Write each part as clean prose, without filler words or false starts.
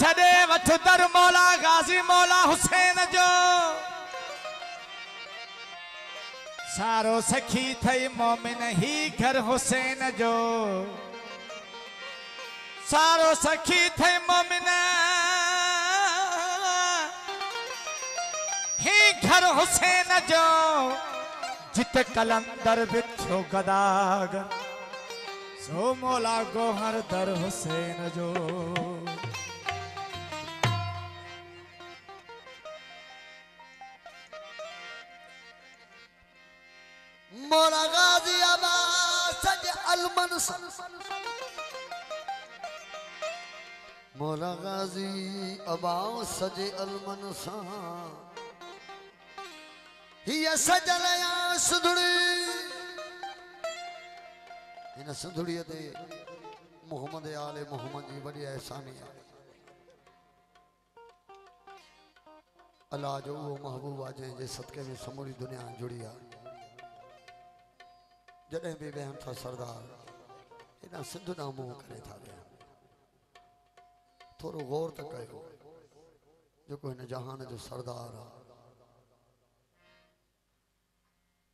छड़े वठ दर मौला गाजी मौला हुसैन जो सारो सखी थई मोमिन ही घर हुसैन जो सारो सखी थई मोमिन ही घर हुसैन जो जित कलंदर बिठो गदागर सो मौला गोहर दर हुसैन जो मौला गाजी अब्बास अलमनसूर मौला गाजी अब्बास अलमनसूर हिया सजलया सुधड़ी इन सुधड़ी ते मोहम्मद आले मोहम्मद जी बड़ी एहसानी है अल्लाह जो वो महबूब आ जे सदके में समूरी दुनिया जुड़ी है जॾहिं भी वेहन था सरदार इना सिंध ना मुंह करे था वेहन थोड़ो गौर तक कयो जो इन जहान जो सरदार है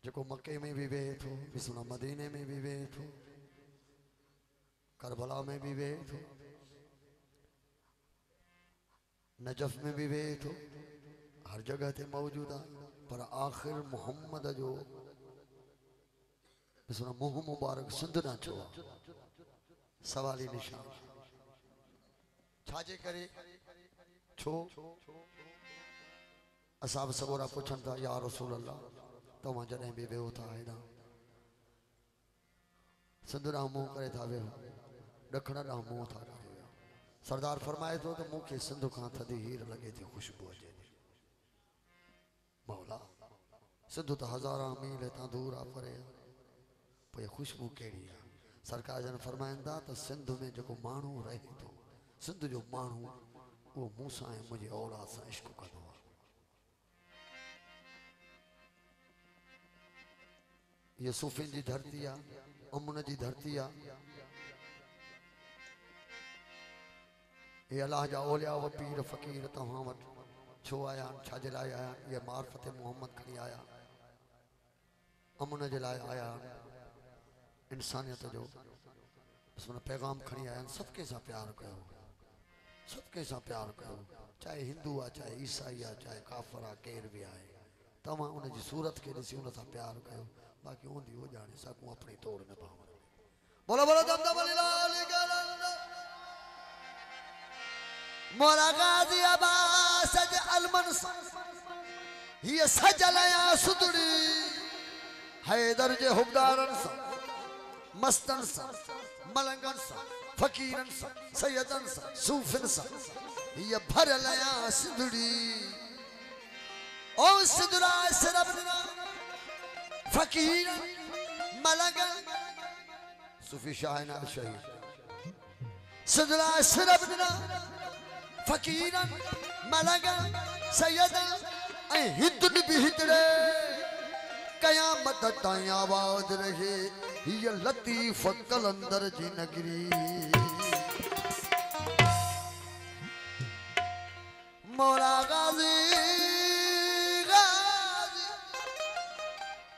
जो मक्के में भी वेहे थो बिस्मिल्लाह मदीने में भी वेहे थो करबला में भी वेहे थो नजफ में भी वेहे थो हर जगह ते मौजूद है पर आखिर मोहम्मद जो मुंह मुबारक सिंध ना छो सवाली निशान छाजे करे छो असाब सबोरा पुछन था या रसूल अल्लाह तव्हां जॾहिं बि वेहो था हेॾां सिंध ॾांहुं मुंहुं करे था वेहो ॾखण ॾांहुं मुंहुं था करे वेहो सरदार फरमाए थो त मूंखे सिंध खां थधी हीर लॻे थी ख़ुशबू अचे थी मौला सिंध त हज़ारां मील हितां दूर आहे परे पोइ ख़ुशबू कहिड़ी आहे सरकार जन फरमाइनि था त सिंध में जेको माण्हू रहे थो सिंध जो माण्हू उहो मूं सां ऐं मुंहिंजे औलाद सां इश्क कंदो आहे ये सूफिन जी धरती आ अमन जी धरती आ ये अल्लाह जा औलिया व पीर फकीर तव्हां वटि छो आया छाजे लाइ आया ये मार्फत मोहम्मद खणी आया अमन जे लाइ आया इंसानियत जो पैगाम खणी आया सबके सां प्यार कयो सबके सां प्यार कयो चाहे हिंदू आ चाहे ईसाई आ चाहे काफर आ केर भी आए तव्हां उन जी सूरत के ॾिसी उन सां प्यार कयो बाकी ओंदी हो जाने सकूं अपनी तोड़ न पाऊं बोलो बोलो दमदम लाल गलंद मौला गाजी अब्बास अलमनसूर ये सजलया सुधड़ी हैदर जे हुबदारन सा मस्तन सा मलंगन सा फकीरन सा सैयदन सा सूफिन सा ये भरलया सुधड़ी ओ सुधरा सरबना फकीर मलंग सूफी शाहना शहीद सदरा सरबना फकीर मलंग सैयद ऐ हिंदुन भी हितड़े कयामत ताईं आवाज रहे ये लतीफ कलंदर जी नगरी मौला गाजी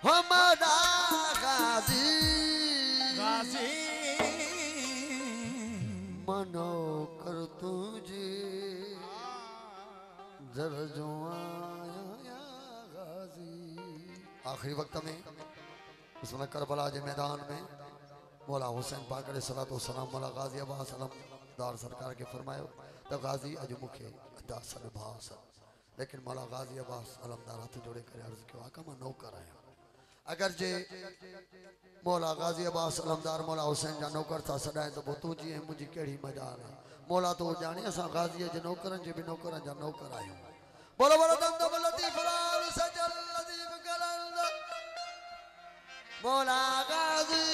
हमारा गाजी गाजी मनो कर तुझे दर्जों आया गाजी आखिरी वक्त में उसने करबला के मैदान में मौला हुसैन पाक अलैहिस्सलातु वस्सलाम मौला गाजी अब्बास अलमदार सरकार के फरमायो तो गाजी अज मुखे अदा सन भास लेकिन मौला गाजी अब्बास अलमदार हाथ जोड़े करे अर्ज कियो आका मां नौकर आहियां अगर जे मौला गाजी अब्बास अलमदार मौला हुसैन जा नौकर था सदाए तो तू जी मुझी केड़ी मजाल है मौला तो जाने असा गाजी जे नौकरन जे भी नौकरन जा नौकर आयो बोलो बोलो दम लतीफ लाल सजल लतीफ कलंद मौला गाजी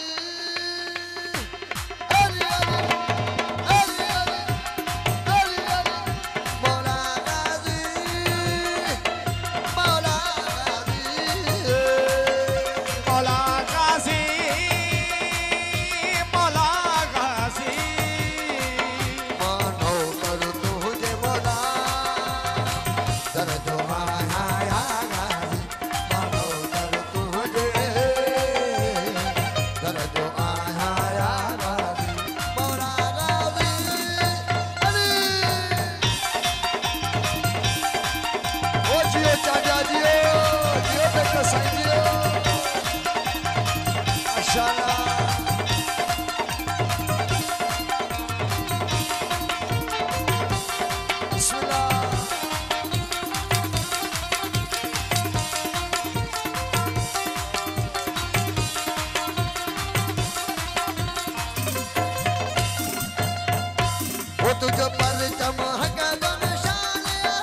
तुझ पर चमक धनशालिया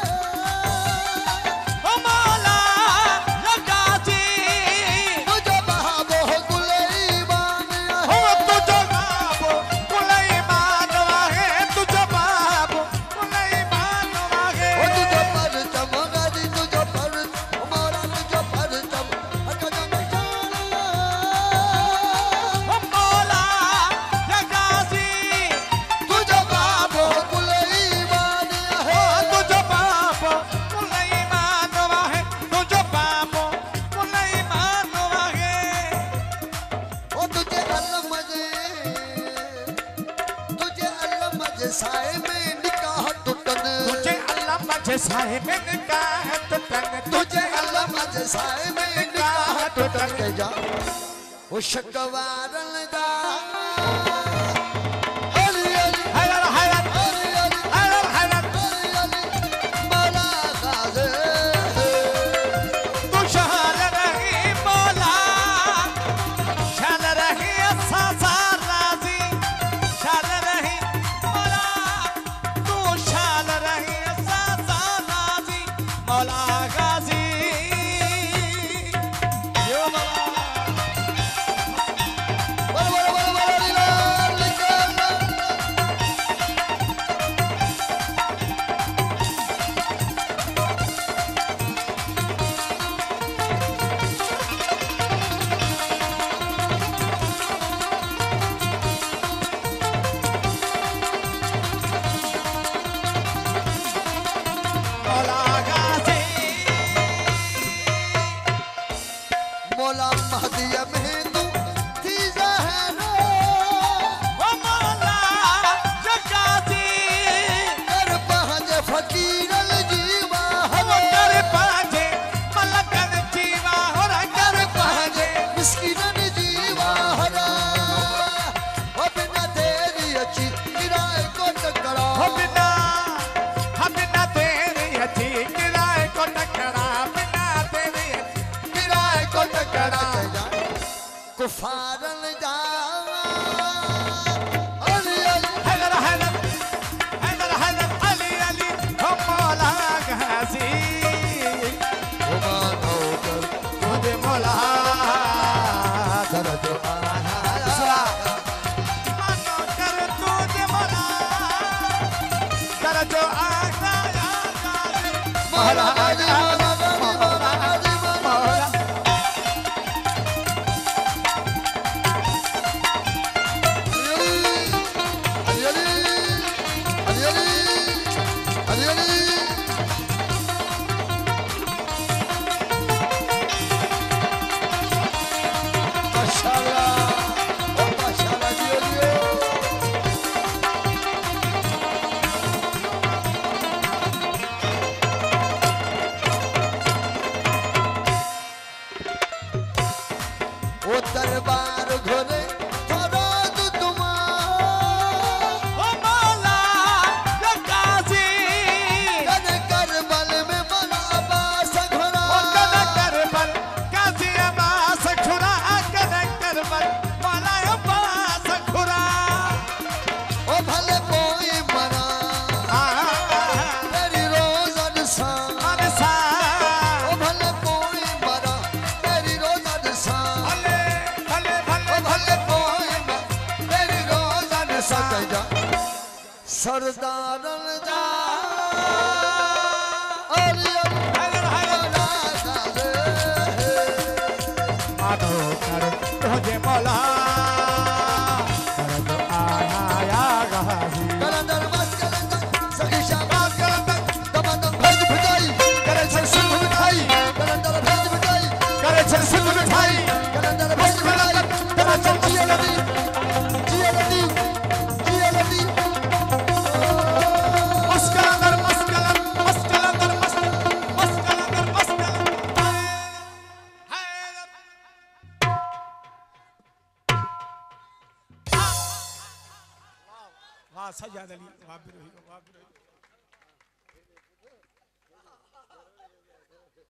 ओ मौला लगाजी तुझ बहाबो गुलैमान हो तुझ बाबो कुलैमान वाहे तुझ बाबो कुलैमान वाहे ओ तुझ पर चमक दी तुझ पर हमारा तुझ पर चमक धनशालिया ओ मौला लगाजी तुझ बाबो गुलैमान हो तुझ बाबो कुलैमान वाहे तुझ बाबो कुलैमान वाहे ओ तुझे अलम जे साए में निकाह टूटन तुझे अल्लाह मझे साए में निकाह टूटन तुझे अलम जे साए में निकाह टूटन के जा ओ शकवारन दा अली अली हैदर हैदर अली अली हैदर हैदर अली अली मौला गाज़ी तू शान रही मौला शान रही असा राजी शान रही मौला तू शान रही असा राजी मौला गाजी यो मौला मौला गाजी मौला महदिया में तू थी ज़हरा ओ मौला जगाजी कर पहंज फकीरल जीवा हम कर पाजे मलकन जीवा हो कर पाजे मिस्किनन जीवा हरा ओ बिना तेरी अच्छी किराए को टकरा हो बिना तेरी अच्छी किराए को टकरा बिना तेरी किराए को टकरा कुफारन जा अली अली हैदर हैदर हैदर हैदर अली अली हो मौला गाजी उमान होकर तुझे मौला दर्द आया मानो कर तुझे मौला कर जो आगा मौला गाजी मौला गाजी मौला अली अली अली अली अली अली माशाअल्लाह ओ माशाअल्लाह जी अली ओ दरबार घोरे थोड़ा तू तुमा ओ मौला लगाजी कन करबल में मौला अब्बास घोड़ा ओ कन करबल काजी अब्बास खुरा कन करबल मौला अब्बास खुरा ओ भले कोई मना तेरी रोज़न सा अनसा ओ भले कोई मना तेरी रोज़न सा भले भले ओ भले भले कोई मना तेरी रोज़न सा जा सरदारन जा अली अली हैदर हैदर मौला गाज़ी मानो कर तुझे मौला कर जो आया गाजी कलंदर मत कलंदर सखी शाबाश कलंदर दमदम भेज भिजाई करे छल सिंधु मिठाई कलंदर भेज भिजाई करे छल सिंधु मिठाई कलंदर भेज भिजाई करे छल जिया नदी जिया नदी जिया नदी मस्कलंदर मस्कलंदर मस्कलंदर मस्कलंदर मस्कलंदर है सजाद अली वहाँ भी रही